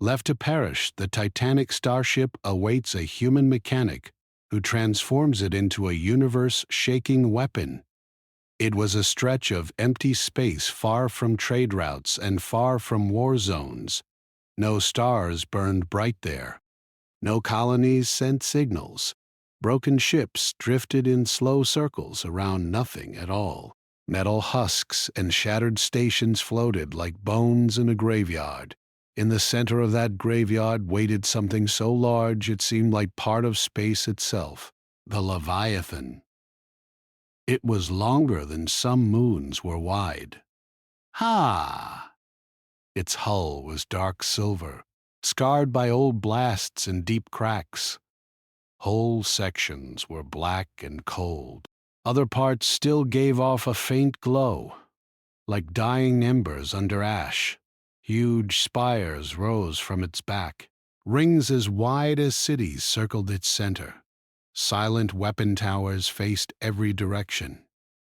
Left to perish, the Titanic Starship awaits a human mechanic who transforms it into a universe-shaking weapon. It was a stretch of empty space far from trade routes and far from war zones. No stars burned bright there. No colonies sent signals. Broken ships drifted in slow circles around nothing at all. Metal husks and shattered stations floated like bones in a graveyard. In the center of that graveyard waited something so large it seemed like part of space itself, the Leviathan. It was longer than some moons were wide. Ha! Its hull was dark silver, scarred by old blasts and deep cracks. Whole sections were black and cold. Other parts still gave off a faint glow, like dying embers under ash. Huge spires rose from its back. Rings as wide as cities circled its center. Silent weapon towers faced every direction.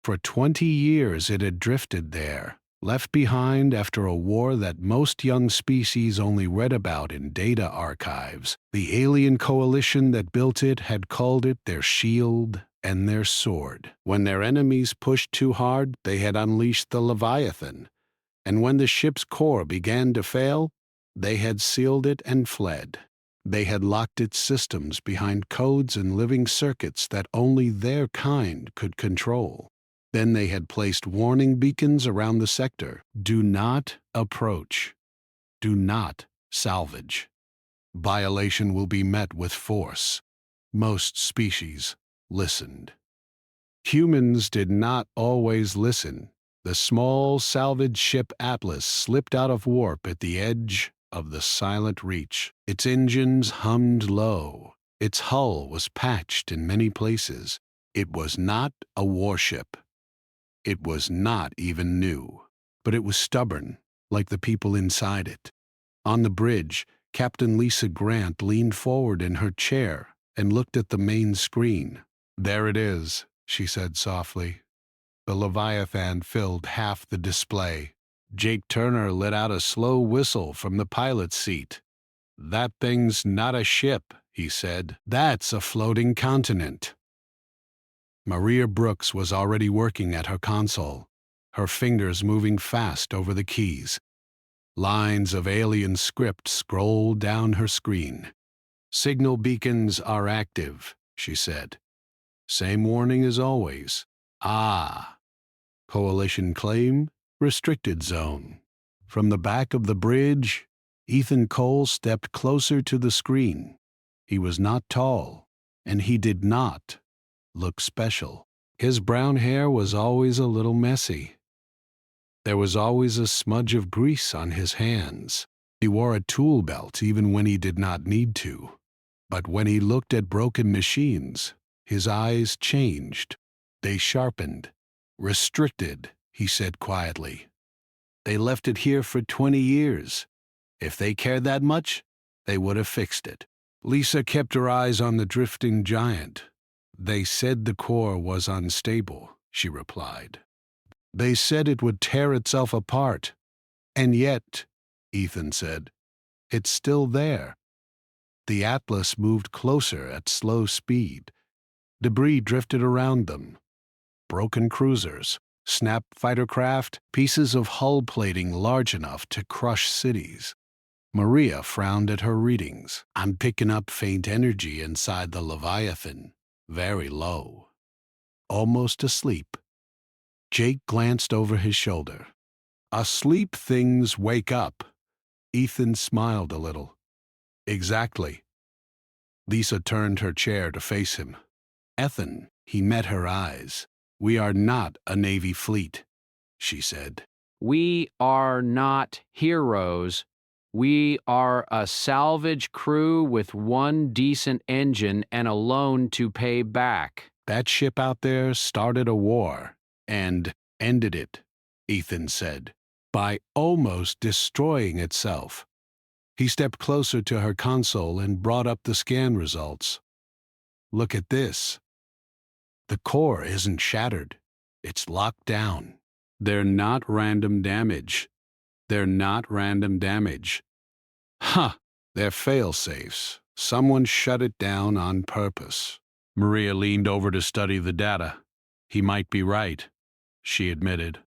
For 20 years it had drifted there, left behind after a war that most young species only read about in data archives. The alien coalition that built it had called it their shield and their sword. When their enemies pushed too hard, they had unleashed the Leviathan. And when the ship's core began to fail, they had sealed it and fled. They had locked its systems behind codes and living circuits that only their kind could control. Then they had placed warning beacons around the sector. Do not approach. Do not salvage. Violation will be met with force. Most species listened. Humans did not always listen. The small salvage ship Atlas slipped out of warp at the edge of the silent reach. Its engines hummed low. Its hull was patched in many places. It was not a warship. It was not even new, but it was stubborn, like the people inside it. On the bridge, Captain Lisa Grant leaned forward in her chair and looked at the main screen. "There it is," she said softly. The Leviathan filled half the display. Jake Turner let out a slow whistle from the pilot's seat. "That thing's not a ship," he said. "That's a floating continent." Maria Brooks was already working at her console, her fingers moving fast over the keys. Lines of alien script scrolled down her screen. "Signal beacons are active," she said. "Same warning as always. Ah. Coalition claim, restricted zone." From the back of the bridge, Ethan Cole stepped closer to the screen. He was not tall, and he did not look special. His brown hair was always a little messy. There was always a smudge of grease on his hands. He wore a tool belt even when he did not need to. But when he looked at broken machines, his eyes changed. They sharpened. "Restricted," he said quietly. "They left it here for 20 years. If they cared that much, they would have fixed it." Lisa kept her eyes on the drifting giant. "They said the core was unstable," she replied. "They said it would tear itself apart. And yet," Ethan said, "it's still there." The Atlas moved closer at slow speed. Debris drifted around them. Broken cruisers, snap fighter craft, pieces of hull plating large enough to crush cities. Maria frowned at her readings. "I'm picking up faint energy inside the Leviathan. Very low. Almost asleep." Jake glanced over his shoulder. "Asleep things wake up." Ethan smiled a little. "Exactly." Lisa turned her chair to face him. "Ethan," he met her eyes. "We are not a Navy fleet," she said. "We are not heroes. We are a salvage crew with one decent engine and a loan to pay back." "That ship out there started a war and ended it," Ethan said, "by almost destroying itself." He stepped closer to her console and brought up the scan results. "Look at this. The core isn't shattered. It's locked down. They're not random damage. They're not random damage. Huh, they're fail-safes. Someone shut it down on purpose. Maria leaned over to study the data. He might be right, she admitted.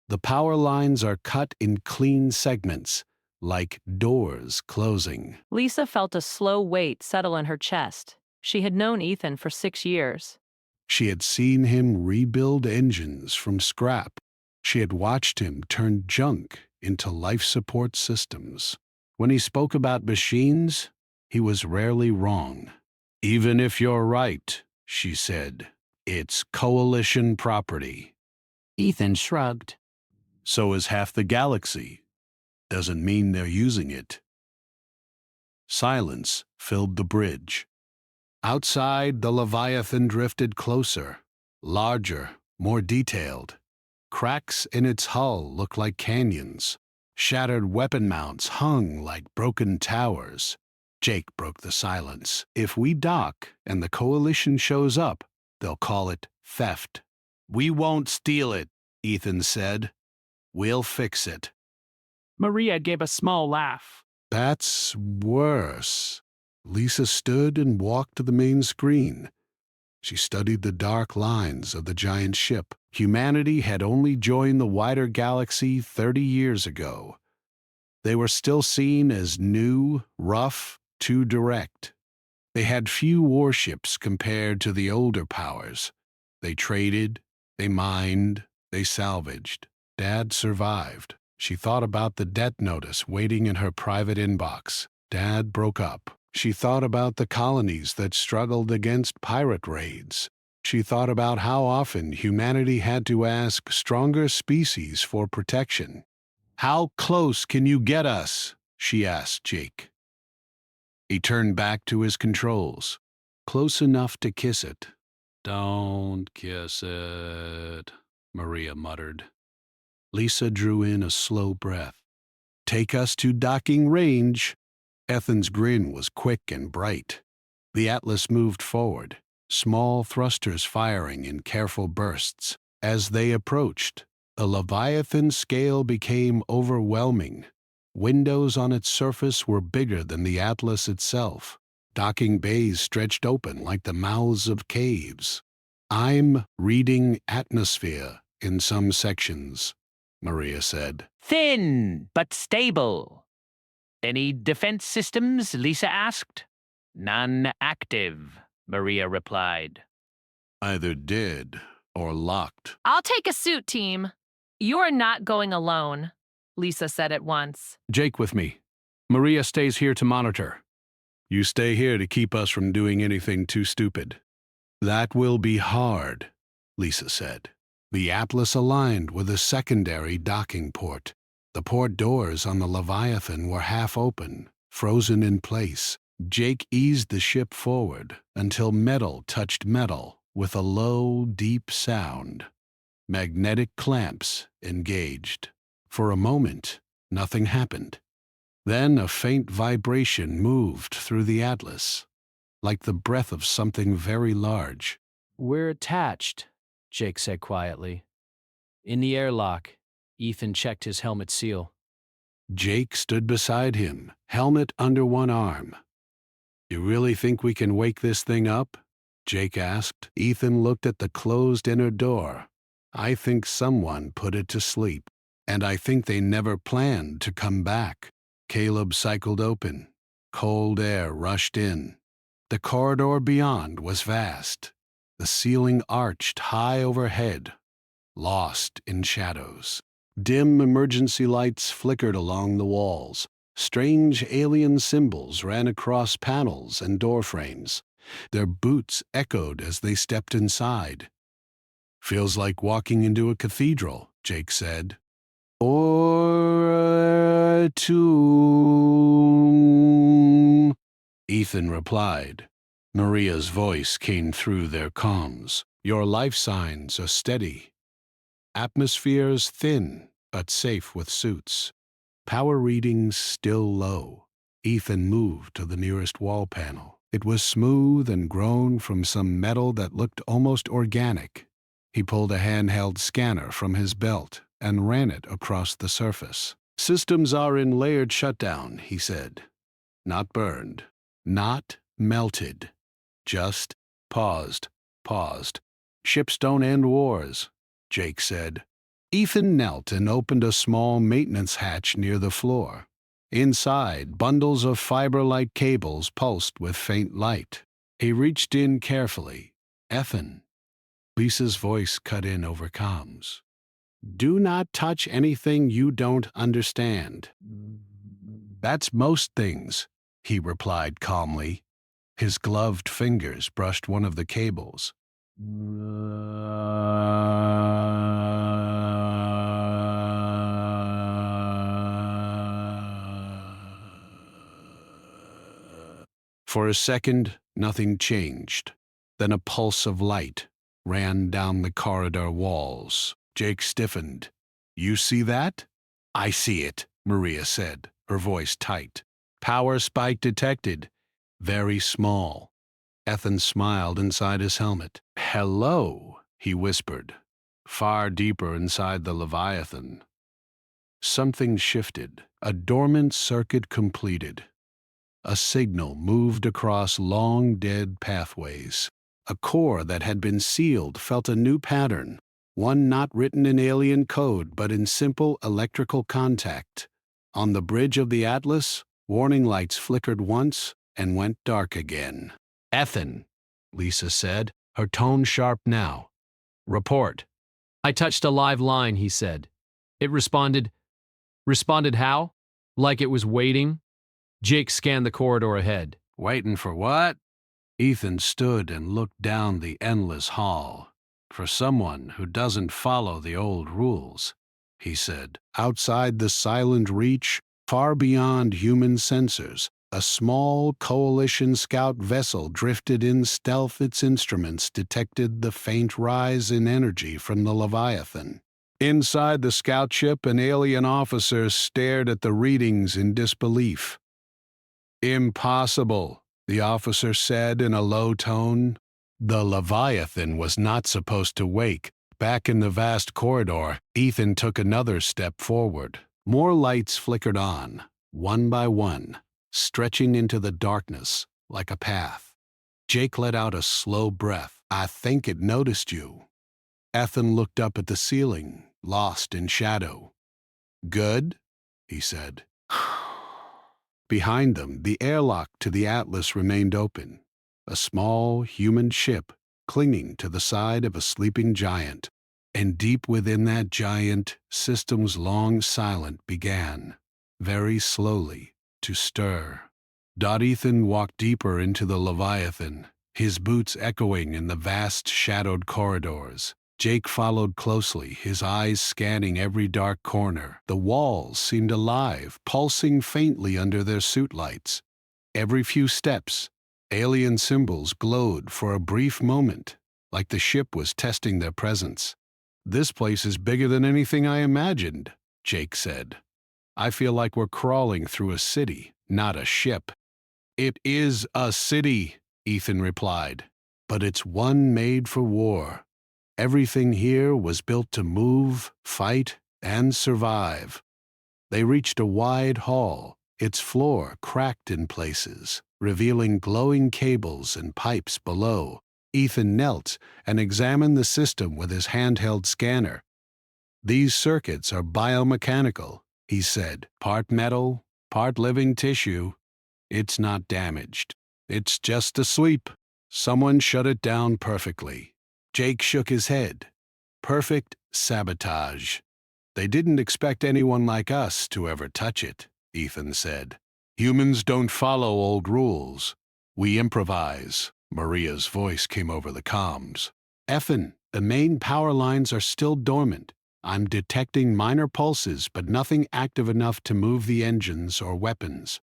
The power lines are cut in clean segments, like doors closing. Lisa felt a slow weight settle in her chest. She had known Ethan for 6 years. She had seen him rebuild engines from scrap. She had watched him turn junk into life support systems. When he spoke about machines, he was rarely wrong. Even if you're right, she said, it's coalition property. Ethan shrugged. So is half the galaxy. Doesn't mean they're using it. Silence filled the bridge. Outside, the Leviathan drifted closer, larger, more detailed. Cracks in its hull looked like canyons. Shattered weapon mounts hung like broken towers. Jake broke the silence. If we dock and the coalition shows up, they'll call it theft. We won't steal it, Ethan said. We'll fix it. Maria gave a small laugh. That's worse. Lisa stood and walked to the main screen. She studied the dark lines of the giant ship. Humanity had only joined the wider galaxy 30 years ago. They were still seen as new, rough, too direct. They had few warships compared to the older powers. They traded, they mined, they salvaged. Dad survived. She thought about the death notice waiting in her private inbox. Dad broke up. She thought about the colonies that struggled against pirate raids. She thought about how often humanity had to ask stronger species for protection. How close can you get us? She asked Jake. He turned back to his controls. Close enough to kiss it. Don't kiss it, Maria muttered. Lisa drew in a slow breath. Take us to docking range. Ethan's grin was quick and bright. The Atlas moved forward, small thrusters firing in careful bursts. As they approached, the Leviathan scale became overwhelming. Windows on its surface were bigger than the Atlas itself. Docking bays stretched open like the mouths of caves. I'm reading atmosphere in some sections, Maria said. Thin, but stable. Any defense systems? Lisa asked. None active, Maria replied. Either dead or locked. I'll take a suit, team. You're not going alone, Lisa said at once. Jake with me. Maria stays here to monitor. You stay here to keep us from doing anything too stupid. That will be hard, Lisa said. The Atlas aligned with a secondary docking port. The port doors on the Leviathan were half open, frozen in place. Jake eased the ship forward until metal touched metal with a low, deep sound. Magnetic clamps engaged. For a moment, nothing happened. Then a faint vibration moved through the Atlas, like the breath of something very large. We're attached, Jake said quietly. In the airlock, Ethan checked his helmet seal. Jake stood beside him, helmet under one arm. You really think we can wake this thing up? Jake asked. Ethan looked at the closed inner door. I think someone put it to sleep, and I think they never planned to come back. Caleb cycled open. Cold air rushed in. The corridor beyond was vast. The ceiling arched high overhead, lost in shadows. Dim emergency lights flickered along the walls. Strange alien symbols ran across panels and doorframes. Their boots echoed as they stepped inside. Feels like walking into a cathedral, Jake said. Or a tomb, Ethan replied. Maria's voice came through their comms. Your life signs are steady. Atmosphere's thin, but safe with suits. Power readings still low. Ethan moved to the nearest wall panel. It was smooth and grown from some metal that looked almost organic. He pulled a handheld scanner from his belt and ran it across the surface. Systems are in layered shutdown, he said. not burned, not melted, just paused. Ships don't end wars, Jake said. Ethan knelt and opened a small maintenance hatch near the floor. Inside, bundles of fiber-like cables pulsed with faint light. He reached in carefully. Ethan. Lisa's voice cut in over comms. Do not touch anything you don't understand. That's most things, he replied calmly. His gloved fingers brushed one of the cables. For a second, nothing changed. Then a pulse of light ran down the corridor walls. Jake stiffened. You see that? I see it, Maria said, her voice tight. Power spike detected. Very small. Ethan smiled inside his helmet. Hello, he whispered, far deeper inside the Leviathan. Something shifted. A dormant circuit completed. A signal moved across long dead pathways. A core that had been sealed felt a new pattern, one not written in alien code but in simple electrical contact. On the bridge of the Atlas, warning lights flickered once and went dark again. Ethan, Lisa said, her tone sharp now. Report. I touched a live line, he said. It responded. Responded how? Like it was waiting? Jake scanned the corridor ahead. Waiting for what? Ethan stood and looked down the endless hall. For someone who doesn't follow the old rules, he said. Outside the silent reach, far beyond human sensors, a small coalition scout vessel drifted in stealth. Its instruments detected the faint rise in energy from the Leviathan. Inside the scout ship, an alien officer stared at the readings in disbelief. Impossible, the officer said in a low tone. The Leviathan was not supposed to wake. Back in the vast corridor, Ethan took another step forward. More lights flickered on, one by one, stretching into the darkness like a path. Jake let out a slow breath. I think it noticed you. Ethan looked up at the ceiling, lost in shadow. Good, he said. Behind them, the airlock to the Atlas remained open, a small human ship clinging to the side of a sleeping giant. And deep within that giant, systems long silent began, very slowly, to stir. Ethan walked deeper into the Leviathan, his boots echoing in the vast shadowed corridors. Jake followed closely, his eyes scanning every dark corner. The walls seemed alive, pulsing faintly under their suit lights. Every few steps, alien symbols glowed for a brief moment, like the ship was testing their presence. This place is bigger than anything I imagined, Jake said. I feel like we're crawling through a city, not a ship. It is a city, Ethan replied, but it's one made for war. Everything here was built to move, fight, and survive. They reached a wide hall, its floor cracked in places, revealing glowing cables and pipes below. Ethan knelt and examined the system with his handheld scanner. These circuits are biomechanical, he said. Part metal, part living tissue. It's not damaged. It's just asleep. Someone shut it down perfectly. Jake shook his head. Perfect sabotage. They didn't expect anyone like us to ever touch it, Ethan said. Humans don't follow old rules. We improvise. Maria's voice came over the comms. Ethan, the main power lines are still dormant. I'm detecting minor pulses, but nothing active enough to move the engines or weapons.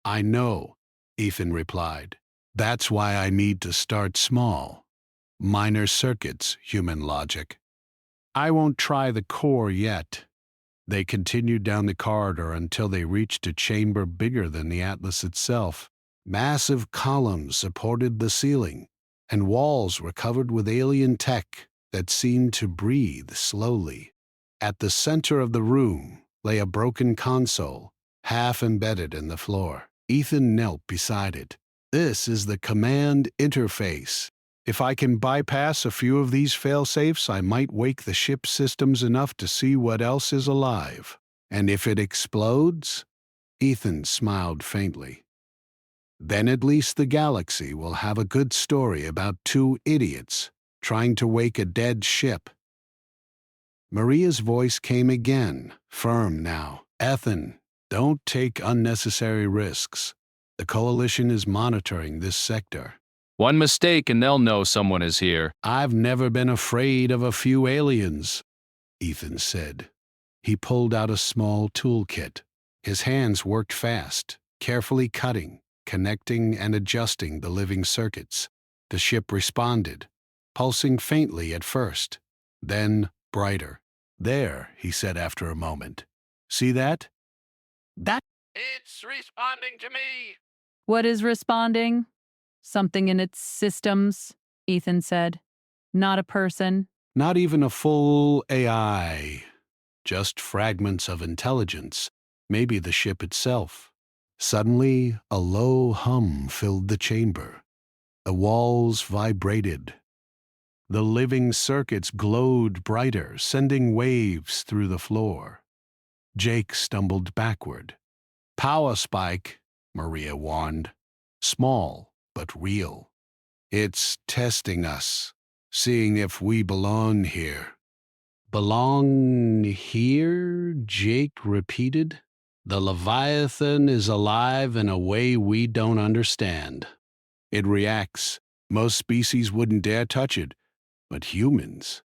I know, Ethan replied. That's why I need to start small. Minor circuits, human logic. I won't try the core yet. They continued down the corridor until they reached a chamber bigger than the Atlas itself. Massive columns supported the ceiling, and walls were covered with alien tech that seemed to breathe slowly. At the center of the room lay a broken console, half embedded in the floor. Ethan knelt beside it. This is the command interface. If I can bypass a few of these failsafes, I might wake the ship's systems enough to see what else is alive. And if it explodes? Ethan smiled faintly. Then at least the galaxy will have a good story about two idiots trying to wake a dead ship. Maria's voice came again, firm now. Ethan, don't take unnecessary risks. The Coalition is monitoring this sector. One mistake and they'll know someone is here. I've never been afraid of a few aliens, Ethan said. He pulled out a small toolkit. His hands worked fast, carefully cutting, connecting and adjusting the living circuits. The ship responded, pulsing faintly at first, then brighter. There, he said after a moment. See that? It's responding to me. What is responding? Something in its systems, Ethan said. Not a person. Not even a full AI. Just fragments of intelligence, maybe the ship itself. Suddenly, a low hum filled the chamber. The walls vibrated. The living circuits glowed brighter, sending waves through the floor. Jake stumbled backward. Power spike, Maria warned. Small, but real. It's testing us, seeing if we belong here. Belong here? Jake repeated. The Leviathan is alive in a way we don't understand. It reacts. Most species wouldn't dare touch it, but humans.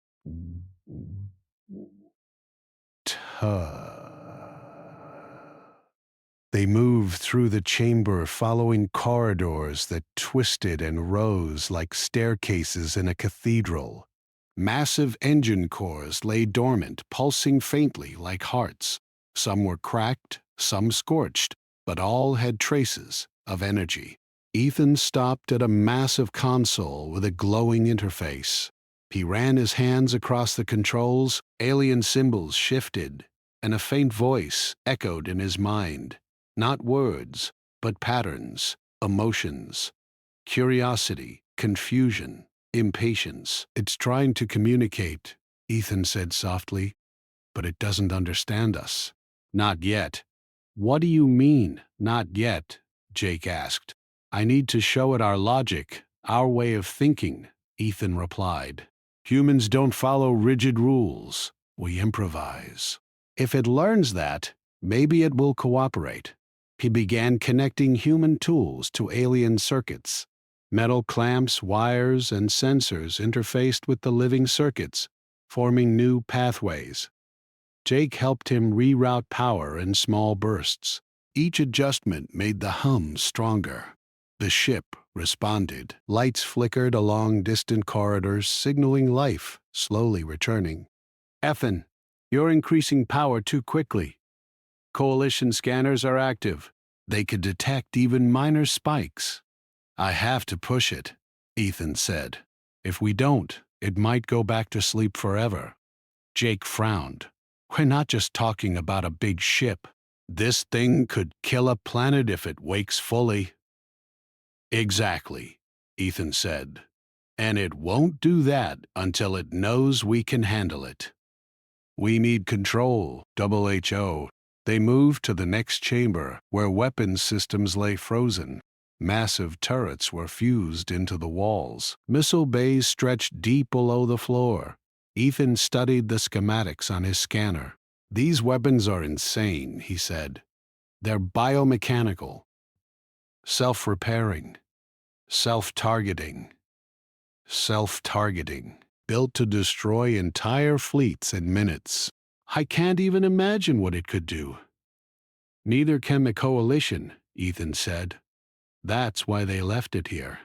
They moved through the chamber, following corridors that twisted and rose like staircases in a cathedral. Massive engine cores lay dormant, pulsing faintly like hearts. Some were cracked, some scorched, but all had traces of energy. Ethan stopped at a massive console with a glowing interface. He ran his hands across the controls, alien symbols shifted, and a faint voice echoed in his mind. Not words, but patterns, emotions, curiosity, confusion, impatience. It's trying to communicate, Ethan said softly, but it doesn't understand us. Not yet. What do you mean, not yet? Jake asked. I need to show it our logic, our way of thinking, Ethan replied. Humans don't follow rigid rules. We improvise. If it learns that, maybe it will cooperate. He began connecting human tools to alien circuits. Metal clamps, wires, and sensors interfaced with the living circuits, forming new pathways. Jake helped him reroute power in small bursts. Each adjustment made the hum stronger. The ship responded. Lights flickered along distant corridors, signaling life, slowly returning. Ethan, you're increasing power too quickly. Coalition scanners are active. They could detect even minor spikes. I have to push it, Ethan said. If we don't, it might go back to sleep forever. Jake frowned. We're not just talking about a big ship. This thing could kill a planet if it wakes fully. Exactly, Ethan said. And it won't do that until it knows we can handle it. We need control, WHO. They moved to the next chamber, where weapons systems lay frozen. Massive turrets were fused into the walls. Missile bays stretched deep below the floor. Ethan studied the schematics on his scanner. These weapons are insane, he said. They're biomechanical, self-repairing, self-targeting, built to destroy entire fleets in minutes. I can't even imagine what it could do. Neither can the Coalition, Ethan said. That's why they left it here.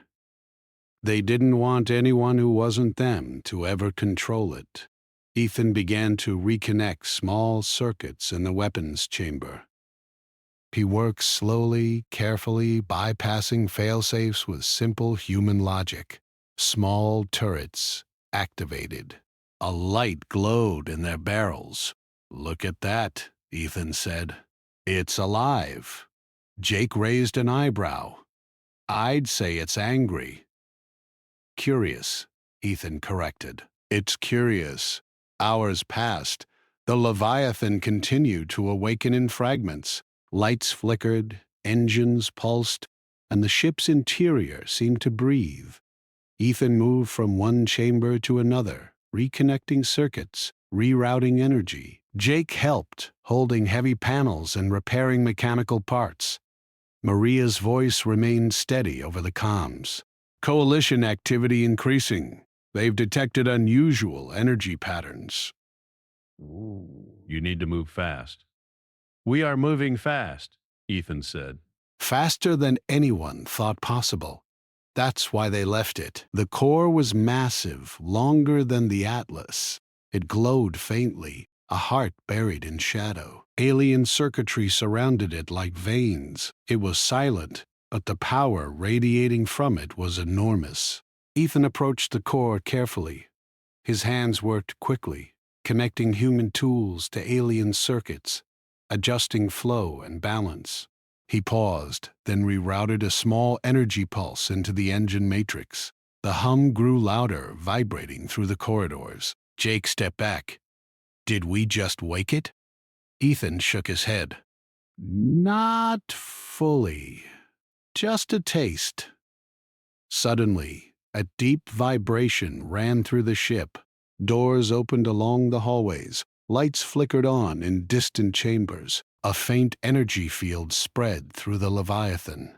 They didn't want anyone who wasn't them to ever control it. Ethan began to reconnect small circuits in the weapons chamber. He worked slowly, carefully, bypassing failsafes with simple human logic. Small turrets activated. A light glowed in their barrels. Look at that, Ethan said. It's alive. Jake raised an eyebrow. I'd say it's angry. Curious, Ethan corrected. It's curious. Hours passed. The Leviathan continued to awaken in fragments. Lights flickered, engines pulsed, and the ship's interior seemed to breathe. Ethan moved from one chamber to another, reconnecting circuits, rerouting energy. Jake helped, holding heavy panels and repairing mechanical parts. Maria's voice remained steady over the comms. Coalition activity increasing. They've detected unusual energy patterns. You need to move fast. We are moving fast, Ethan said. Faster than anyone thought possible. That's why they left it. The core was massive, longer than the Atlas. It glowed faintly, a heart buried in shadow. Alien circuitry surrounded it like veins. It was silent, but the power radiating from it was enormous. Ethan approached the core carefully. His hands worked quickly, connecting human tools to alien circuits, adjusting flow and balance. He paused, then rerouted a small energy pulse into the engine matrix. The hum grew louder, vibrating through the corridors. Jake stepped back. Did we just wake it? Ethan shook his head. Not fully. Just a taste. Suddenly, a deep vibration ran through the ship. Doors opened along the hallways. Lights flickered on in distant chambers. A faint energy field spread through the Leviathan.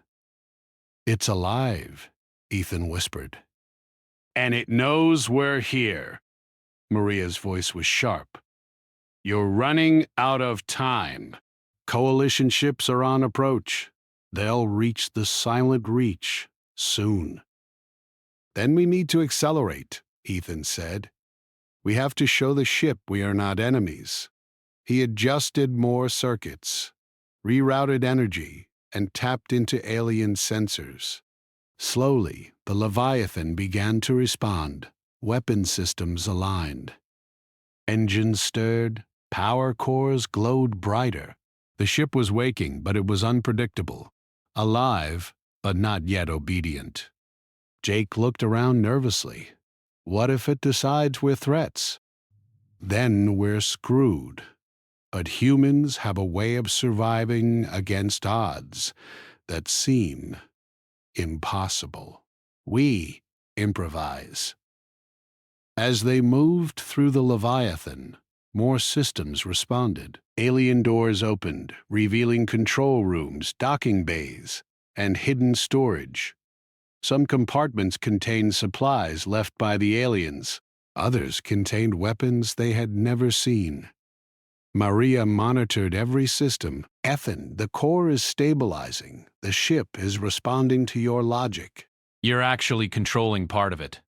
It's alive, Ethan whispered. And it knows we're here. Maria's voice was sharp. You're running out of time. Coalition ships are on approach. They'll reach the silent reach soon. Then we need to accelerate, Ethan said. We have to show the ship we are not enemies. He adjusted more circuits, rerouted energy, and tapped into alien sensors. Slowly, the Leviathan began to respond, weapon systems aligned. Engines stirred, power cores glowed brighter. The ship was waking, but it was unpredictable. Alive, but not yet obedient. Jake looked around nervously. What if it decides we're threats? Then we're screwed. But humans have a way of surviving against odds that seem impossible. We improvise. As they moved through the Leviathan, more systems responded. Alien doors opened, revealing control rooms, docking bays, and hidden storage. Some compartments contained supplies left by the aliens. Others contained weapons they had never seen. Maria monitored every system. Ethan, the core is stabilizing. The ship is responding to your logic. You're actually controlling part of it.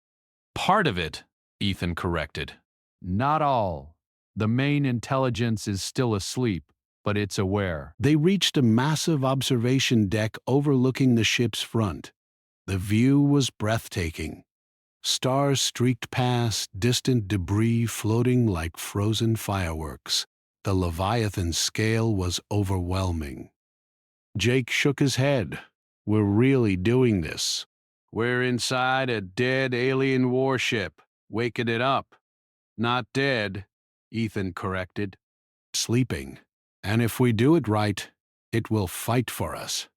Part of it, Ethan corrected. Not all. The main intelligence is still asleep, but it's aware. They reached a massive observation deck overlooking the ship's front. The view was breathtaking. Stars streaked past, distant debris floating like frozen fireworks. The Leviathan's scale was overwhelming. Jake shook his head. We're really doing this. We're inside a dead alien warship, waking it up. Not dead, Ethan corrected. Sleeping. And if we do it right, it will fight for us,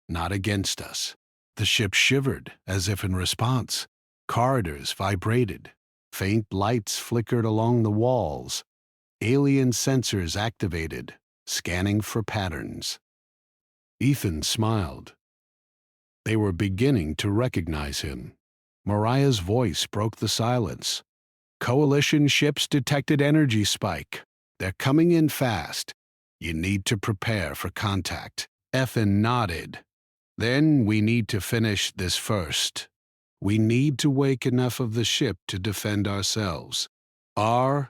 not against us. The ship shivered, as if in response. Corridors vibrated. Faint lights flickered along the walls. Alien sensors activated, scanning for patterns. Ethan smiled. They were beginning to recognize him. Mariah's voice broke the silence. Coalition ships detected energy spike. They're coming in fast. You need to prepare for contact. Ethan nodded. Then we need to finish this first. We need to wake enough of the ship to defend ourselves. RNI,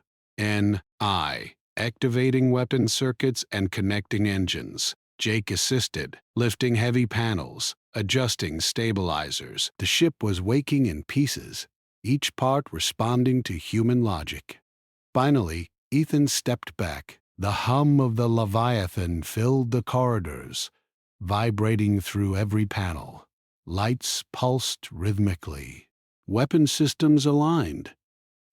activating weapon circuits and connecting engines. Jake assisted, lifting heavy panels, adjusting stabilizers. The ship was waking in pieces, each part responding to human logic. Finally, Ethan stepped back. The hum of the Leviathan filled the corridors. vibrating through every panel. Lights pulsed rhythmically. Weapon systems aligned.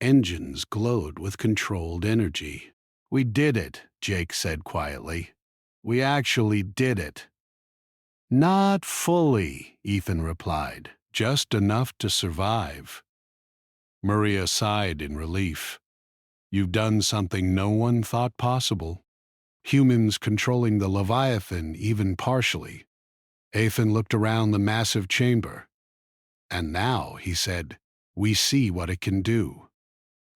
Engines glowed with controlled energy. "We did it," Jake said quietly. "We actually did it." "Not fully," Ethan replied. "Just enough to survive." Maria sighed in relief. "You've done something no one thought possible. Humans controlling the Leviathan even partially." Ethan looked around the massive chamber. "And now," he said, "we see what it can do."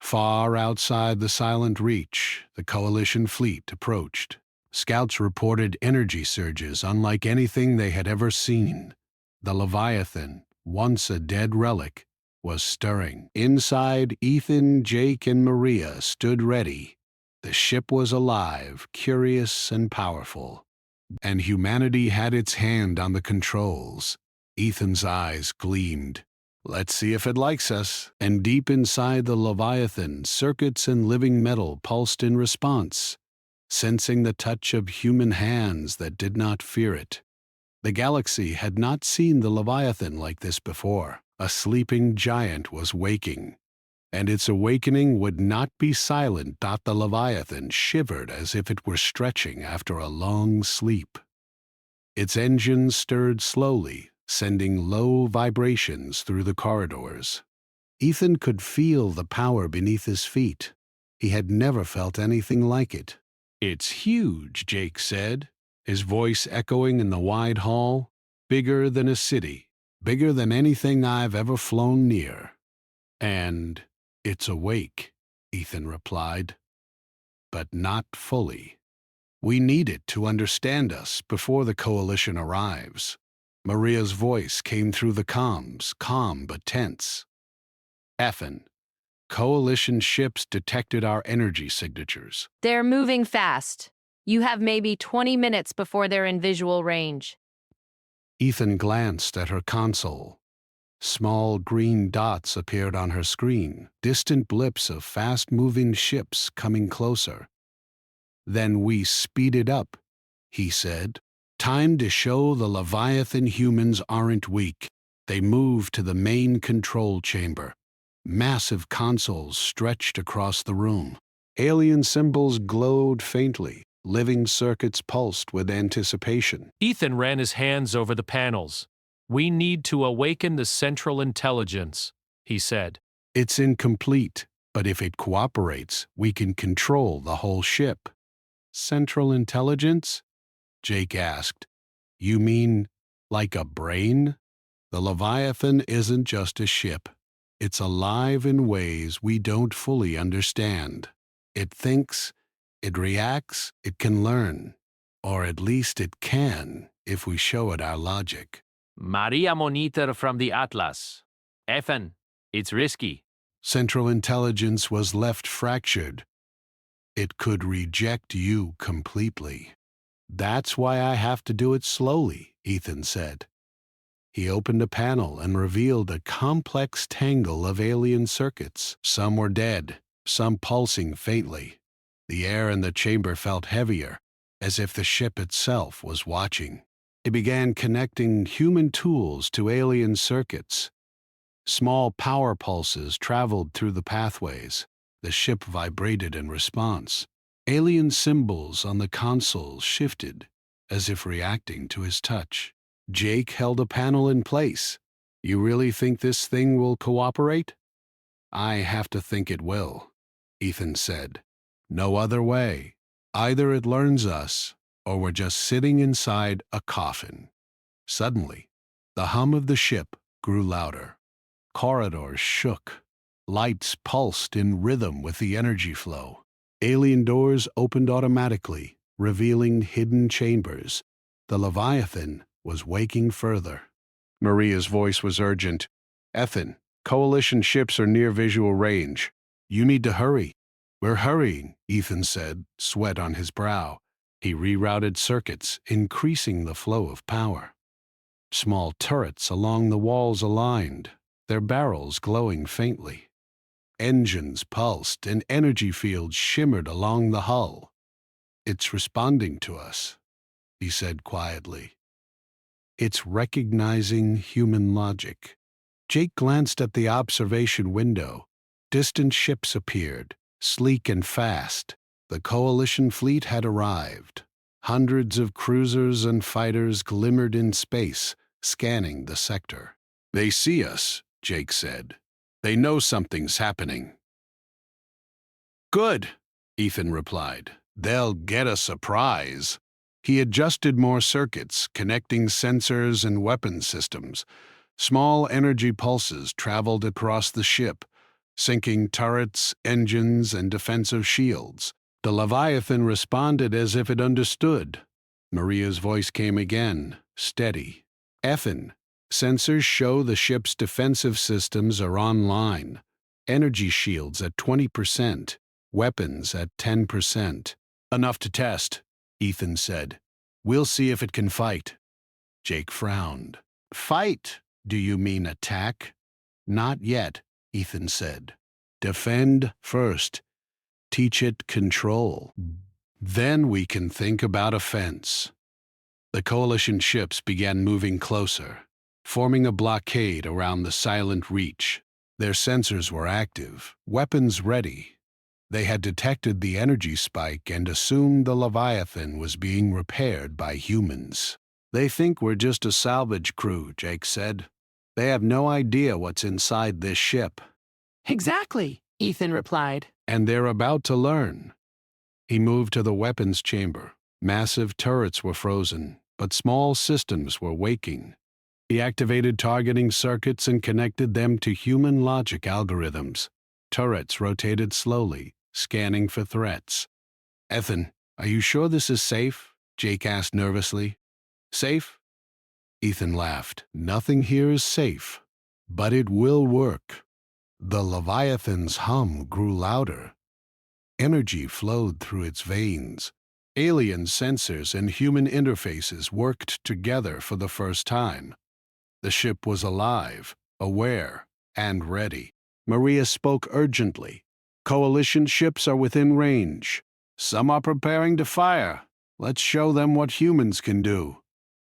Far outside the silent reach, the Coalition fleet approached. Scouts reported energy surges unlike anything they had ever seen. The Leviathan, once a dead relic, was stirring. Inside, Ethan, Jake, and Maria stood ready. The ship was alive, curious, and powerful. And humanity had its hand on the controls. Ethan's eyes gleamed. "Let's see if it likes us." And deep inside the Leviathan, circuits and living metal pulsed in response, sensing the touch of human hands that did not fear it. The galaxy had not seen the Leviathan like this before. A sleeping giant was waking, and its awakening would not be silent. The Leviathan shivered as if it were stretching after a long sleep. Its engines stirred slowly, sending low vibrations through the corridors. Ethan could feel the power beneath his feet. He had never felt anything like it. "It's huge," Jake said, his voice echoing in the wide hall. "Bigger than a city, bigger than anything I've ever flown near." "And it's awake," Ethan replied. "But not fully. We need it to understand us before the Coalition arrives." Maria's voice came through the comms, calm but tense. "Effin, Coalition ships detected our energy signatures." They're moving fast. You have maybe 20 minutes before they're in visual range. Ethan glanced at her console. Small green dots appeared on her screen, distant blips of fast-moving ships coming closer. "Then we speeded up," he said. "Time to show the Leviathan humans aren't weak." They moved to the main control chamber. Massive consoles stretched across the room. Alien symbols glowed faintly. Living circuits pulsed with anticipation. Ethan ran his hands over the panels. "We need to awaken the central intelligence," he said. "It's incomplete, but if it cooperates, we can control the whole ship." "Central intelligence?" Jake asked. "You mean like a brain?" "The Leviathan isn't just a ship. It's alive in ways we don't fully understand. It thinks, it reacts, it can learn. Or at least it can, if we show it our logic." Maria monitor from the Atlas. Ethan, it's risky. Central intelligence was left fractured. It could reject you completely. "That's why I have to do it slowly," Ethan said. He opened a panel and revealed a complex tangle of alien circuits. Some were dead, some pulsing faintly. The air in the chamber felt heavier, as if the ship itself was watching. He began connecting human tools to alien circuits. Small power pulses traveled through the pathways. The ship vibrated in response. Alien symbols on the consoles shifted, as if reacting to his touch. Jake held a panel in place. "You really think this thing will cooperate?" "I have to think it will," Ethan said. "No other way. Either it learns us, or we're just sitting inside a coffin." Suddenly, the hum of the ship grew louder. Corridors shook. Lights pulsed in rhythm with the energy flow. Alien doors opened automatically, revealing hidden chambers. The Leviathan was waking further. Maria's voice was urgent. "Ethan, Coalition ships are near visual range. You need to hurry." "We're hurrying," Ethan said, sweat on his brow. He rerouted circuits, increasing the flow of power. Small turrets along the walls aligned, their barrels glowing faintly. Engines pulsed and energy fields shimmered along the hull. "It's responding to us," he said quietly. It's recognizing human logic. Jake glanced at the observation window. Distant ships appeared, sleek and fast. The Coalition fleet had arrived. Hundreds of cruisers and fighters glimmered in space, scanning the sector. "They see us," Jake said. "They know something's happening." "Good," Ethan replied. "They'll get a surprise." He adjusted more circuits, connecting sensors and weapon systems. Small energy pulses traveled across the ship, sinking turrets, engines, and defensive shields. The Leviathan responded as if it understood. Maria's voice came again, steady. "Ethan, sensors show the ship's defensive systems are online. Energy shields at 20%, weapons at 10%. Enough to test," Ethan said. "We'll see if it can fight." Jake frowned. "Fight? Do you mean attack?" "Not yet," Ethan said. "Defend first. Teach it control. Then we can think about offense." The Coalition ships began moving closer, forming a blockade around the silent reach. Their sensors were active, weapons ready. They had detected the energy spike and assumed the Leviathan was being repaired by humans. "They think we're just a salvage crew," Jake said. "They have no idea what's inside this ship." "Exactly," Ethan replied. "And they're about to learn." He moved to the weapons chamber. Massive turrets were frozen, but small systems were waking. He activated targeting circuits and connected them to human logic algorithms. Turrets rotated slowly, scanning for threats. "Ethan, are you sure this is safe?" Jake asked nervously. "Safe?" Ethan laughed. "Nothing here is safe, but it will work." The Leviathan's hum grew louder. Energy flowed through its veins. Alien sensors and human interfaces worked together for the first time. The ship was alive, aware, and ready. Maria spoke urgently. "Coalition ships are within range. Some are preparing to fire. Let's show them what humans can do,"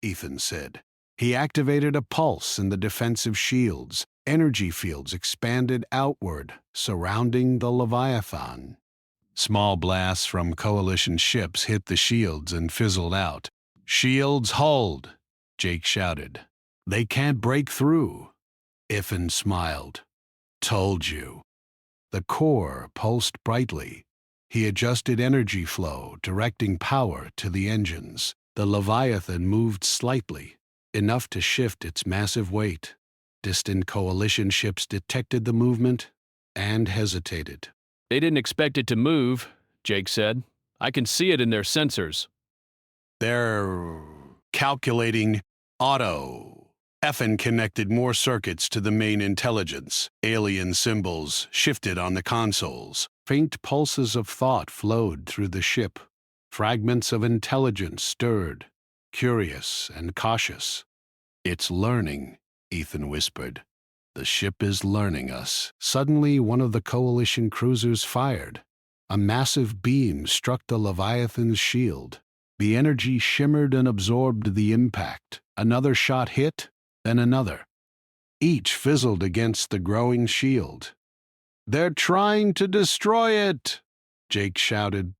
Ethan said. He activated a pulse in the defensive shields. Energy fields expanded outward, surrounding the Leviathan. Small blasts from Coalition ships hit the shields and fizzled out. "Shields, hold!" Jake shouted. "They can't break through." Ethan smiled. "Told you." The core pulsed brightly. He adjusted energy flow, directing power to the engines. The Leviathan moved slightly, enough to shift its massive weight. Distant Coalition ships detected the movement and hesitated. They didn't expect it to move, Jake said. "I can see it in their sensors." "They're calculating auto." Ethan connected more circuits to the main intelligence. Alien symbols shifted on the consoles. Faint pulses of thought flowed through the ship. Fragments of intelligence stirred, curious and cautious. "It's learning," Ethan whispered. "The ship is learning us." Suddenly, one of the Coalition cruisers fired. A massive beam struck the Leviathan's shield. The energy shimmered and absorbed the impact. Another shot hit, then another. Each fizzled against the growing shield. "They're trying to destroy it!" Jake shouted.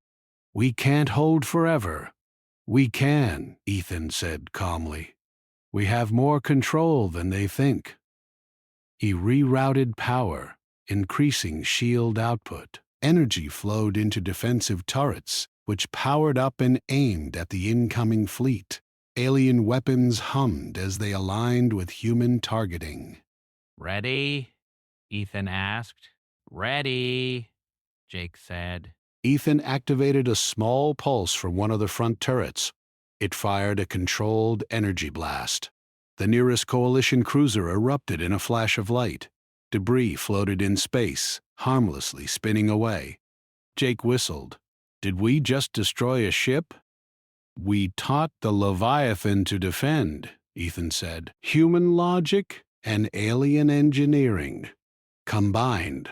"We can't hold forever." "We can," Ethan said calmly. "We have more control than they think." He rerouted power, increasing shield output. Energy flowed into defensive turrets, which powered up and aimed at the incoming fleet. Alien weapons hummed as they aligned with human targeting. "Ready?" Ethan asked. "Ready," Jake said. Ethan activated a small pulse from one of the front turrets. It fired a controlled energy blast. The nearest Coalition cruiser erupted in a flash of light. Debris floated in space, harmlessly spinning away. Jake whistled. "Did we just destroy a ship?" "We taught the Leviathan to defend," Ethan said. "Human logic and alien engineering combined."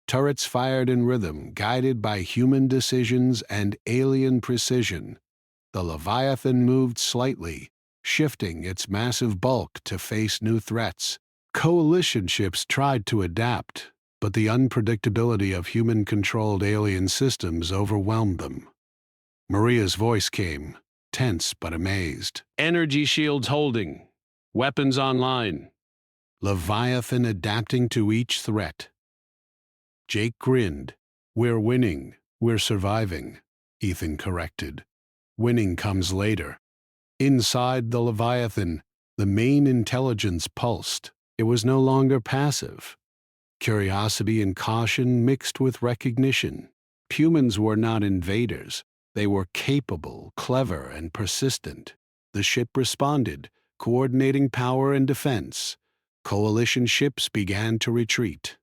Turrets fired in rhythm, guided by human decisions and alien precision. The Leviathan moved slightly, shifting its massive bulk to face new threats. Coalition ships tried to adapt, but the unpredictability of human-controlled alien systems overwhelmed them. Maria's voice came, tense but amazed. Energy shields holding. Weapons online. Leviathan adapting to each threat. Jake grinned. We're winning. We're surviving, Ethan corrected. Winning comes later. Inside the Leviathan, the main intelligence pulsed. It was no longer passive. Curiosity and caution mixed with recognition. Humans were not invaders. They were capable, clever, and persistent. The ship responded, coordinating power and defense. Coalition ships began to retreat.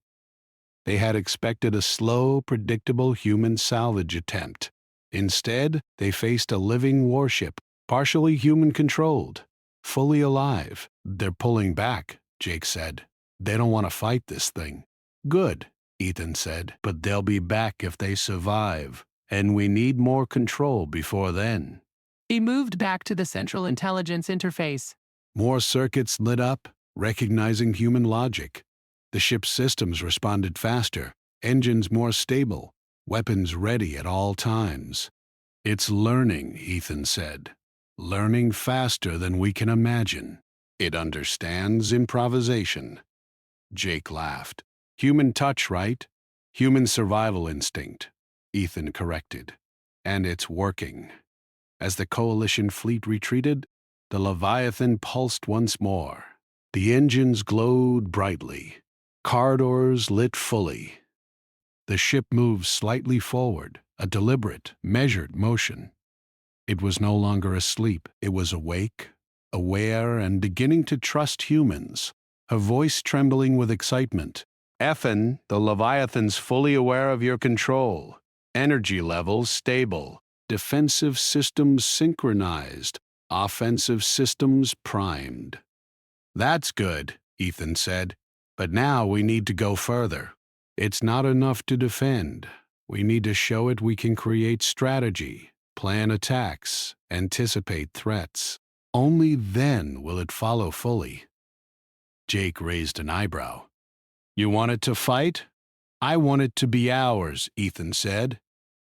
They had expected a slow, predictable human salvage attempt. Instead, they faced a living warship, partially human-controlled, fully alive. They're pulling back, Jake said. They don't want to fight this thing. Good, Ethan said, but they'll be back if they survive, and we need more control before then. He moved back to the Central Intelligence Interface. More circuits lit up, recognizing human logic. The ship's systems responded faster, engines more stable, weapons ready at all times. It's learning, Ethan said. Learning faster than we can imagine. It understands improvisation. Jake laughed. Human touch, right? Human survival instinct, Ethan corrected. And it's working. As the Coalition fleet retreated, the Leviathan pulsed once more. The engines glowed brightly. Corridors lit fully. The ship moved slightly forward, a deliberate, measured motion. It was no longer asleep. It was awake, aware, and beginning to trust humans, her voice trembling with excitement. Effin, the Leviathan's fully aware of your control. Energy levels stable. Defensive systems synchronized. Offensive systems primed. That's good, Ethan said. But now we need to go further. It's not enough to defend. We need to show it we can create strategy, plan attacks, anticipate threats. Only then will it follow fully. Jake raised an eyebrow. You want it to fight? I want it to be ours, Ethan said.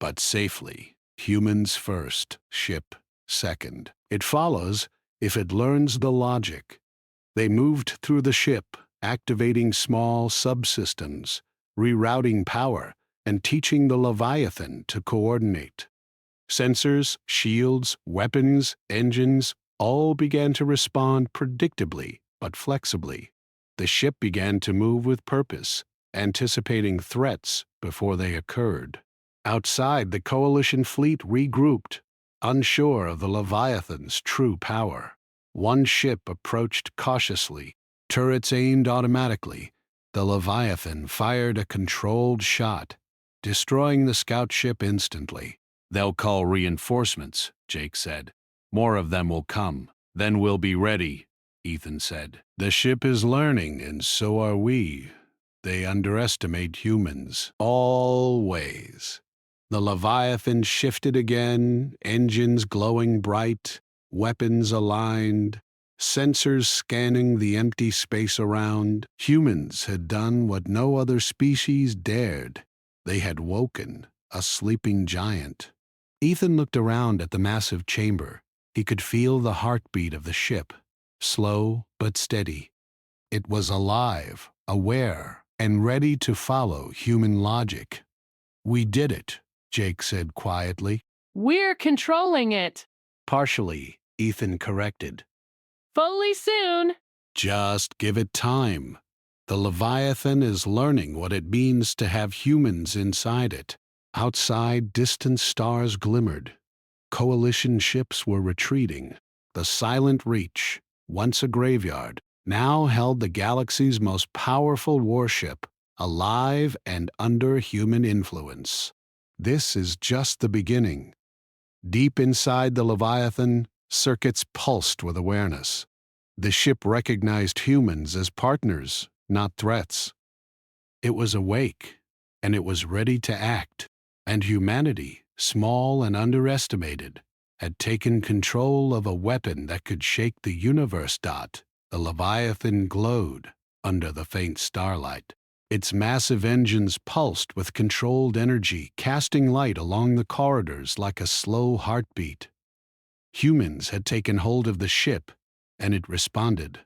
But safely. Humans first, ship second. It follows if it learns the logic. They moved through the ship, activating small subsystems, rerouting power, and teaching the Leviathan to coordinate. Sensors, shields, weapons, engines all began to respond predictably but flexibly. The ship began to move with purpose, anticipating threats before they occurred. Outside, the Coalition fleet regrouped, unsure of the Leviathan's true power. One ship approached cautiously, turrets aimed automatically. The Leviathan fired a controlled shot, destroying the scout ship instantly. They'll call reinforcements, Jake said. More of them will come. Then we'll be ready, Ethan said. The ship is learning, and so are we. They underestimate humans. Always. The Leviathan shifted again, engines glowing bright, weapons aligned, sensors scanning the empty space around. Humans had done what no other species dared. They had woken a sleeping giant. Ethan looked around at the massive chamber. He could feel the heartbeat of the ship, slow but steady. It was alive, aware, and ready to follow human logic. We did it, Jake said quietly. We're controlling it. Partially, Ethan corrected. Fully soon. Just give it time. The Leviathan is learning what it means to have humans inside it. Outside, distant stars glimmered. Coalition ships were retreating. The Silent Reach, once a graveyard, now held the galaxy's most powerful warship, alive and under human influence. This is just the beginning. Deep inside the Leviathan, circuits pulsed with awareness. The ship recognized humans as partners, not threats. It was awake, and it was ready to act. And humanity, small and underestimated, had taken control of a weapon that could shake the universe. The Leviathan glowed under the faint starlight. Its massive engines pulsed with controlled energy, casting light along the corridors like a slow heartbeat. Humans had taken hold of the ship, and it responded.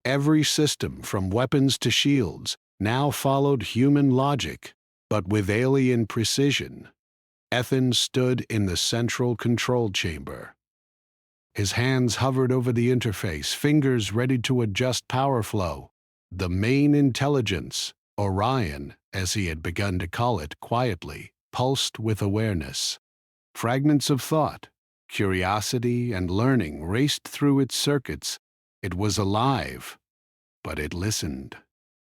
Every system, from weapons to shields, now followed human logic, but with alien precision. Ethan stood in the central control chamber. His hands hovered over the interface, fingers ready to adjust power flow. The main intelligence, Orion, as he had begun to call it quietly, pulsed with awareness. Fragments of thought, curiosity, and learning raced through its circuits. It was alive, but it listened.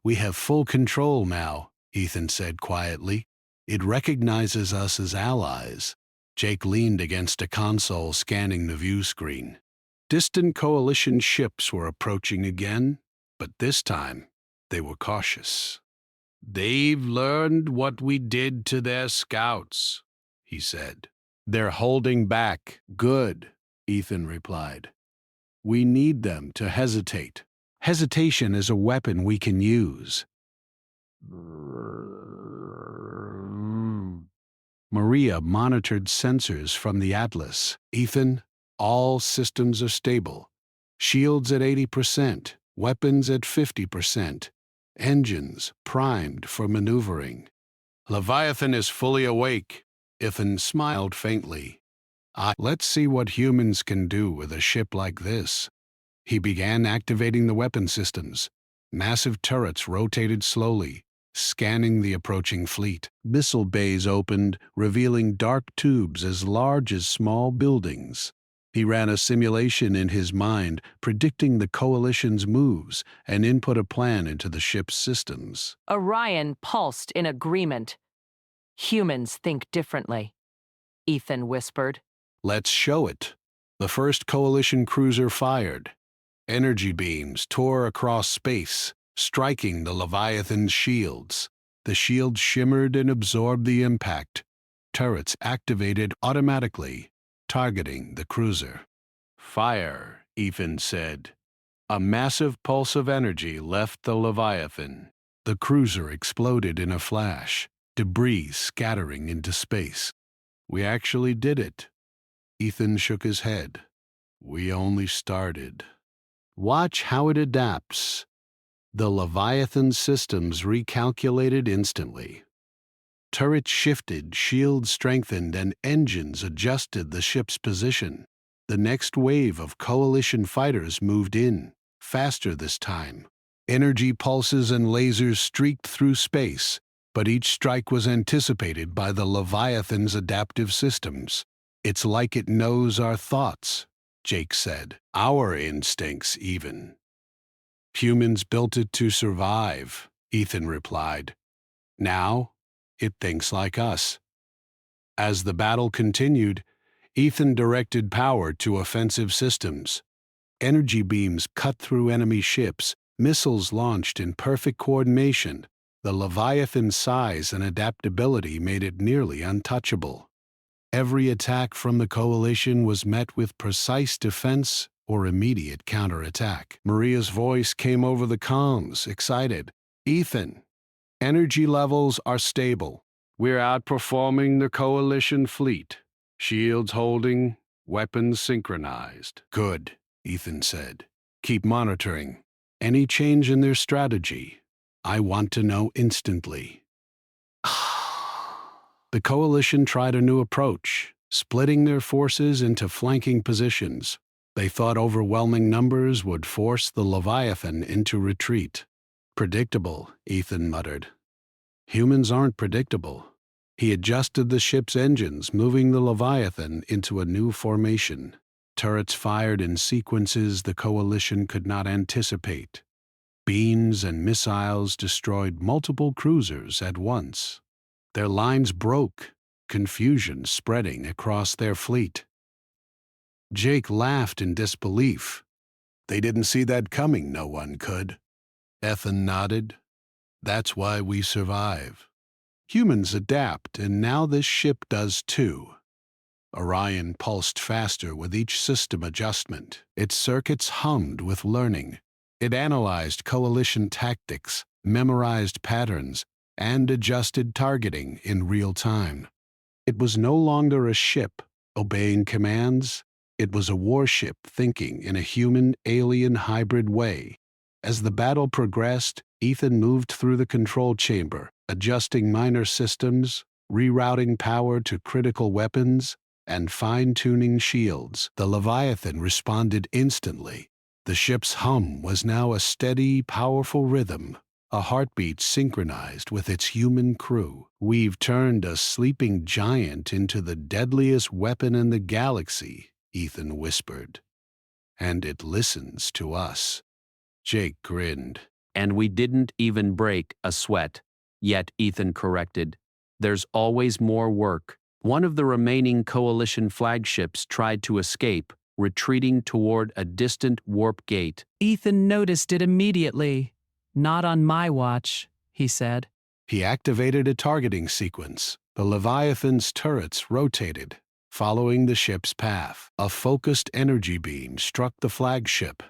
"We have full control now," Ethan said quietly. "It recognizes us as allies." Jake leaned against a console, scanning the view screen. Distant Coalition ships were approaching again, but this time they were cautious. "They've learned what we did to their scouts," he said. "They're holding back." "Good," Ethan replied. "We need them to hesitate. Hesitation is a weapon we can use." Maria monitored sensors from the Atlas. "Ethan, all systems are stable. Shields at 80%, weapons at 50%, engines primed for maneuvering." "Leviathan is fully awake." Ethan smiled faintly. Let's see what humans can do with a ship like this." He began activating the weapon systems. Massive turrets rotated slowly, scanning the approaching fleet. Missile bays opened, revealing dark tubes as large as small buildings. He ran a simulation in his mind, predicting the Coalition's moves, and input a plan into the ship's systems. Orion pulsed in agreement. "Humans think differently," Ethan whispered. "Let's show it." The first Coalition cruiser fired. Energy beams tore across space, striking the Leviathan's shields. The shields shimmered and absorbed the impact. Turrets activated automatically, targeting the cruiser. "Fire," Ethan said. A massive pulse of energy left the Leviathan. The cruiser exploded in a flash, debris scattering into space. "We actually did it." Ethan shook his head. "We only started." Watch how it adapts. The Leviathan systems recalculated instantly. Turrets shifted, shields strengthened, and engines adjusted the ship's position. The next wave of Coalition fighters moved in, faster this time. Energy pulses and lasers streaked through space, but each strike was anticipated by the Leviathan's adaptive systems. "It's like it knows our thoughts," Jake said. "Our instincts, even." "Humans built it to survive," Ethan replied. "Now, it thinks like us." As the battle continued, Ethan directed power to offensive systems. Energy beams cut through enemy ships, missiles launched in perfect coordination. The Leviathan's size and adaptability made it nearly untouchable. Every attack from the Coalition was met with precise defense or immediate counterattack. Maria's voice came over the comms, excited. "Ethan, energy levels are stable. We're outperforming the Coalition fleet. Shields holding, weapons synchronized." "Good," Ethan said. "Keep monitoring. Any change in their strategy, I want to know instantly." The Coalition tried a new approach, splitting their forces into flanking positions. They thought overwhelming numbers would force the Leviathan into retreat. "Predictable," Ethan muttered. "Humans aren't predictable." He adjusted the ship's engines, moving the Leviathan into a new formation. Turrets fired in sequences the Coalition could not anticipate. Beams and missiles destroyed multiple cruisers at once. Their lines broke, confusion spreading across their fleet. Jake laughed in disbelief. "They didn't see that coming, no one could." Ethan nodded. "That's why we survive. Humans adapt, and now this ship does too." Orion pulsed faster with each system adjustment. Its circuits hummed with learning. It analyzed coalition tactics, memorized patterns, and adjusted targeting in real time. It was no longer a ship obeying commands. It was a warship thinking in a human-alien hybrid way. As the battle progressed, Ethan moved through the control chamber, adjusting minor systems, rerouting power to critical weapons, and fine-tuning shields. The Leviathan responded instantly. The ship's hum was now a steady, powerful rhythm, a heartbeat synchronized with its human crew. "We've turned a sleeping giant into the deadliest weapon in the galaxy," Ethan whispered. "And it listens to us." Jake grinned. And we didn't even break a sweat. Yet, Ethan corrected, there's always more work. One of the remaining coalition flagships tried to escape, retreating toward a distant warp gate. Ethan noticed it immediately. "Not on my watch," he said. He activated a targeting sequence. The Leviathan's turrets rotated, following the ship's path. A focused energy beam struck the flagship.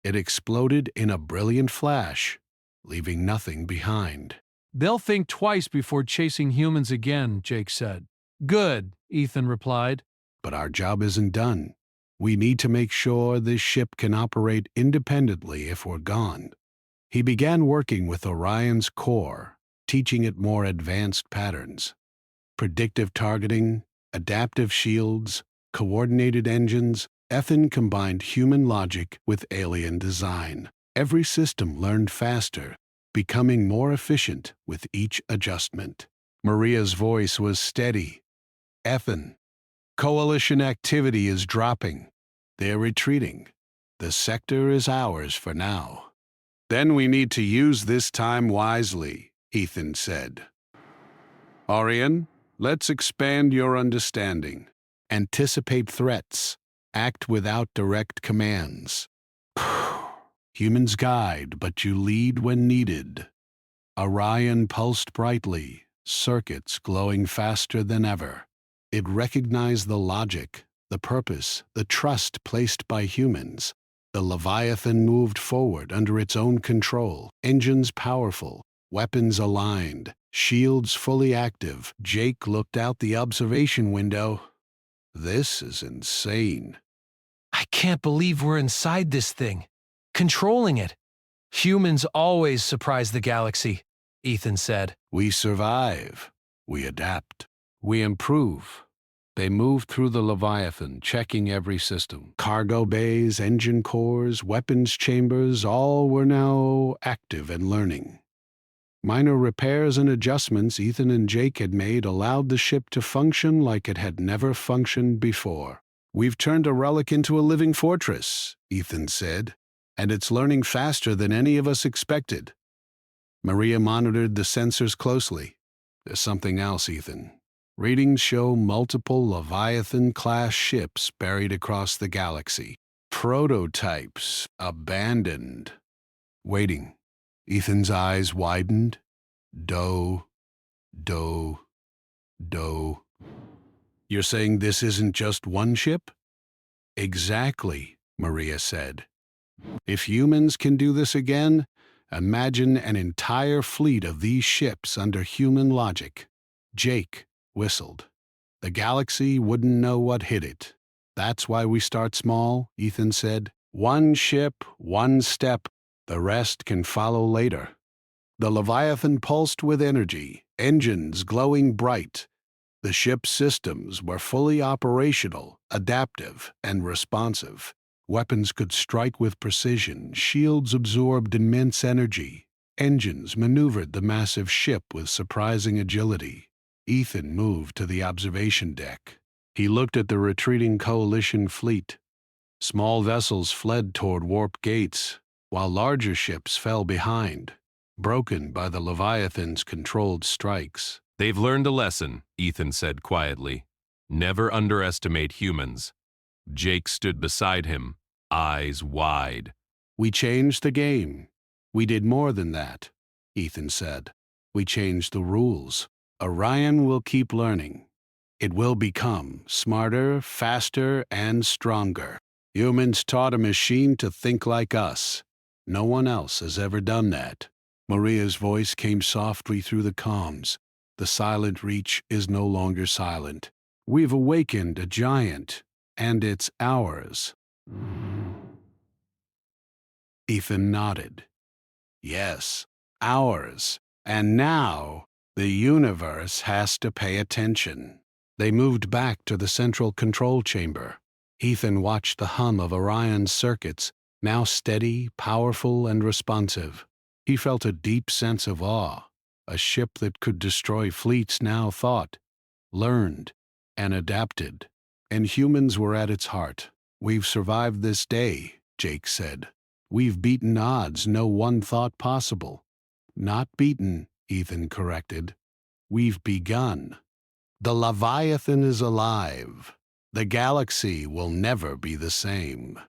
It exploded in a brilliant flash, leaving nothing behind. "They'll think twice before chasing humans again," Jake said. "Good," Ethan replied. "But our job isn't done. We need to make sure this ship can operate independently if we're gone." He began working with Orion's core, teaching it more advanced patterns. Predictive targeting, adaptive shields, coordinated engines. Ethan combined human logic with alien design. Every system learned faster, becoming more efficient with each adjustment. Maria's voice was steady. "Ethan, coalition activity is dropping. They're retreating. The sector is ours for now." "Then we need to use this time wisely," Ethan said. "Orion, let's expand your understanding. Anticipate threats. Act without direct commands. Humans guide, but you lead when needed." Orion pulsed brightly, circuits glowing faster than ever. It recognized the logic, the purpose, the trust placed by humans. The Leviathan moved forward under its own control, engines powerful, weapons aligned, shields fully active. Jake looked out the observation window. "This is insane." "I can't believe we're inside this thing, controlling it. Humans always surprise the galaxy," Ethan said. "We survive. We adapt. We improve." They moved through the Leviathan, checking every system. Cargo bays, engine cores, weapons chambers, all were now active and learning. Minor repairs and adjustments Ethan and Jake had made allowed the ship to function like it had never functioned before. "We've turned a relic into a living fortress," Ethan said, "and it's learning faster than any of us expected." Maria monitored the sensors closely. "There's something else, Ethan. Readings show multiple Leviathan-class ships buried across the galaxy. Prototypes abandoned." Waiting. Ethan's eyes widened. "Do. You're saying this isn't just one ship?" "Exactly," Maria said. "If humans can do this again, imagine an entire fleet of these ships under human logic." Jake whistled. "The galaxy wouldn't know what hit it. That's why we start small," Ethan said. "One ship, one step. The rest can follow later." The Leviathan pulsed with energy, engines glowing bright. The ship's systems were fully operational, adaptive, and responsive. Weapons could strike with precision, shields absorbed immense energy, engines maneuvered the massive ship with surprising agility. Ethan moved to the observation deck. He looked at the retreating coalition fleet. Small vessels fled toward warp gates, while larger ships fell behind, broken by the Leviathan's controlled strikes. "They've learned a lesson," Ethan said quietly. "Never underestimate humans." Jake stood beside him, eyes wide. "We changed the game. We did more than that," Ethan said. "We changed the rules. Orion will keep learning. It will become smarter, faster, and stronger. Humans taught a machine to think like us. No one else has ever done that. Maria's voice came softly through the comms. The silent reach is no longer silent. We've awakened a giant, and it's ours. Ethan nodded. Yes, ours. And now the universe has to pay attention. They moved back to the central control chamber. Ethan watched the hum of Orion's circuits, now steady, powerful, and responsive. He felt a deep sense of awe. A ship that could destroy fleets now thought, learned, and adapted. And humans were at its heart. We've survived this day, Jake said. We've beaten odds no one thought possible. Not beaten, Ethan corrected. We've begun. The Leviathan is alive. The galaxy will never be the same.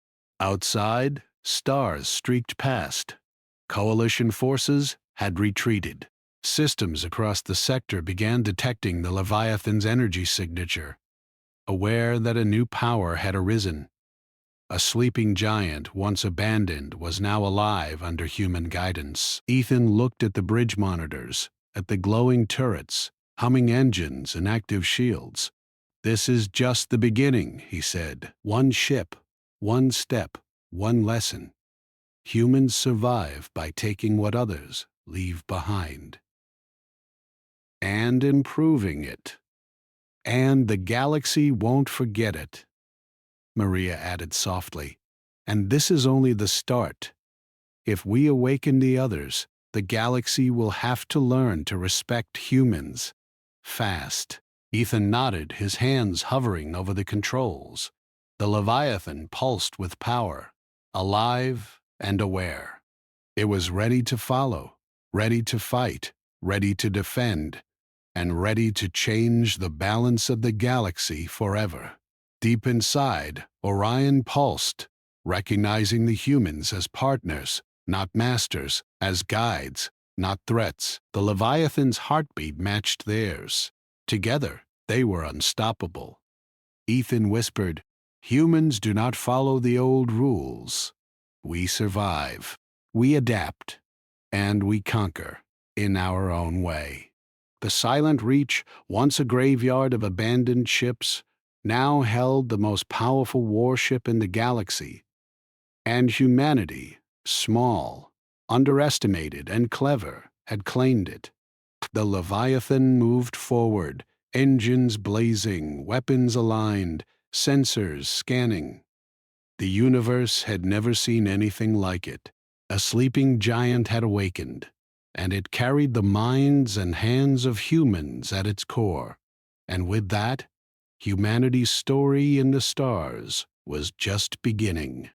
Outside, stars streaked past. Coalition forces had retreated. Systems across the sector began detecting the Leviathan's energy signature, aware that a new power had arisen. A sleeping giant, once abandoned, was now alive under human guidance. Ethan looked at the bridge monitors, at the glowing turrets, humming engines, and active shields. This is just the beginning, he said. One ship, one step, one lesson. Humans survive by taking what others leave behind. And improving it. And the galaxy won't forget it. Maria added softly, and this is only the start. If we awaken the others, the galaxy will have to learn to respect humans. Fast. Ethan nodded, his hands hovering over the controls. The Leviathan pulsed with power, alive and aware. It was ready to follow, ready to fight, ready to defend, and ready to change the balance of the galaxy forever. Deep inside, Orion pulsed, recognizing the humans as partners, not masters, as guides, not threats. The Leviathan's heartbeat matched theirs. Together, they were unstoppable. Ethan whispered, "Humans do not follow the old rules. We survive, we adapt, and we conquer in our own way." The Silent Reach, once a graveyard of abandoned ships, now held the most powerful warship in the galaxy. And humanity, small, underestimated, and clever, had claimed it. The Leviathan moved forward, engines blazing, weapons aligned, sensors scanning. The universe had never seen anything like it. A sleeping giant had awakened, and it carried the minds and hands of humans at its core. And with that, humanity's story in the stars was just beginning.